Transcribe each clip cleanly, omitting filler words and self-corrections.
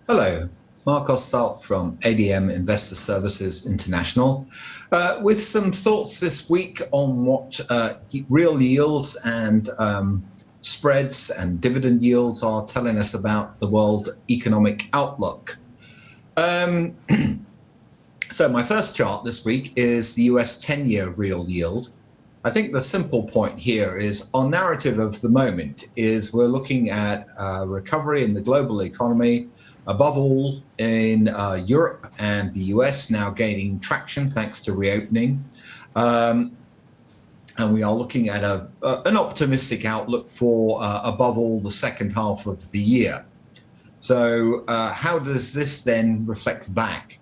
Hello, Marc Ostwald from ADM Investor Services International, with some thoughts this week on what real yields and spreads and dividend yields are telling us about the world economic outlook. So my first chart this week is the US 10-year real yield. I think the simple point here is our narrative of the moment is we're looking at recovery in the global economy, above all in Europe and the US now gaining traction thanks to reopening. And we are looking at an optimistic outlook for, above all, the second half of the year. So how does this then reflect back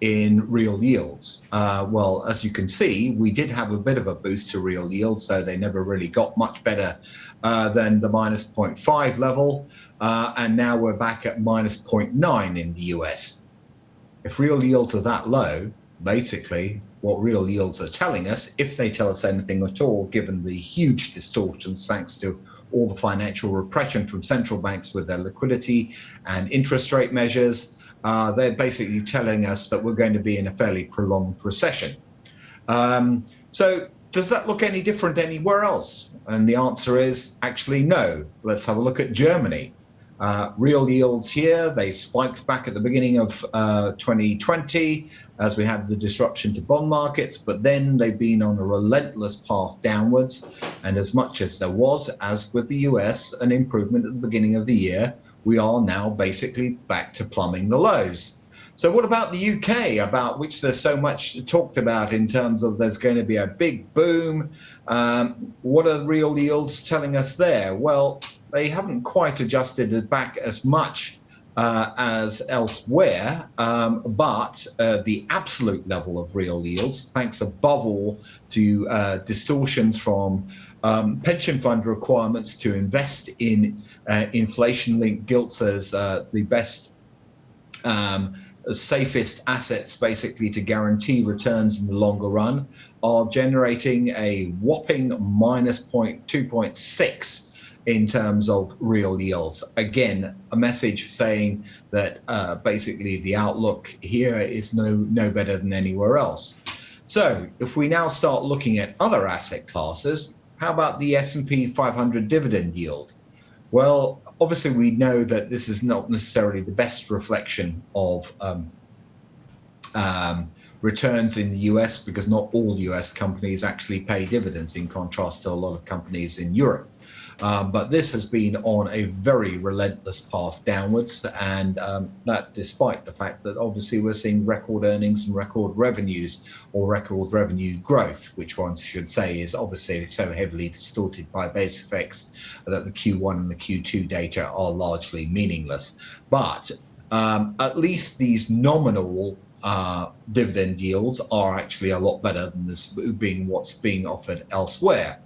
in real yields? Well, as you can see, we did have a bit of a boost to real yields, so they never really got much better than the minus 0.5 level. And now we're back at minus 0.9 in the US. If real yields are that low, basically what real yields are telling us, if they tell us anything at all, given the huge distortions thanks to all the financial repression from central banks with their liquidity and interest rate measures, they're basically telling us that we're going to be in a fairly prolonged recession. So does that look any different anywhere else? And the answer is actually no. Let's have a look at Germany. Real yields here, they spiked back at the beginning of 2020 as we had the disruption to bond markets, but then they've been on a relentless path downwards. And as much as there was, as with the US, an improvement at the beginning of the year, we are now basically back to plumbing the lows. So what about the UK, about which there's so much talked about in terms of there's going to be a big boom? What are real yields telling us there? Well, they haven't quite adjusted it back as much as elsewhere, but the absolute level of real yields, thanks above all to distortions from pension fund requirements to invest in inflation-linked gilts as the best, safest assets basically to guarantee returns in the longer run, are generating a whopping minus 2.6 in terms of real yields. Again, a message saying that basically the outlook here is no better than anywhere else. So if we now start looking at other asset classes, how about the S&P 500 dividend yield? Well, obviously we know that this is not necessarily the best reflection of returns in the US, because not all US companies actually pay dividends, in contrast to a lot of companies in Europe. But this has been on a very relentless path downwards, and that despite the fact that obviously we're seeing record earnings and record revenues, or record revenue growth, which one should say is obviously so heavily distorted by base effects that the Q1 and the Q2 data are largely meaningless. But at least these nominal dividend yields are actually a lot better than this being what's being offered elsewhere.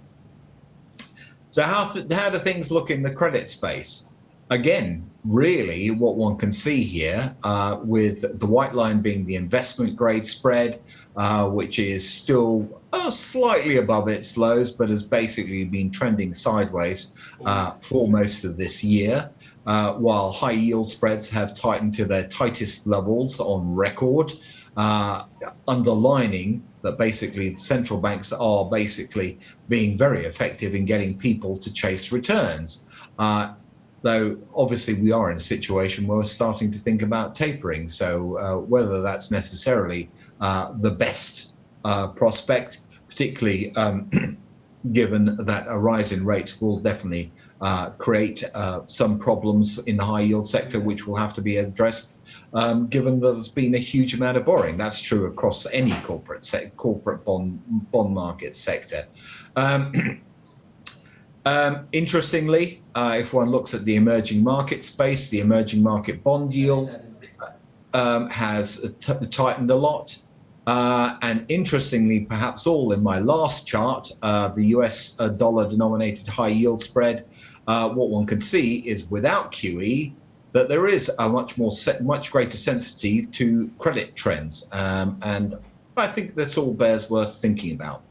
So how do things look in the credit space? Again, really what one can see here, with the white line being the investment grade spread, which is still slightly above its lows, but has basically been trending sideways for most of this year, while high yield spreads have tightened to their tightest levels on record, underlining that basically central banks are basically being very effective in getting people to chase returns. Though obviously we are in a situation where we're starting to think about tapering. So whether that's necessarily the best prospect, particularly given that a rise in rates will definitely create some problems in the high yield sector, which will have to be addressed, given that there's been a huge amount of borrowing. That's true across any corporate bond market sector. Interestingly, if one looks at the emerging market space, the emerging market bond yield has tightened a lot. And interestingly, perhaps all in my last chart, the US dollar denominated high yield spread, what one can see is without QE, that there is a much greater sensitivity to credit trends. And I think this all bears worth thinking about.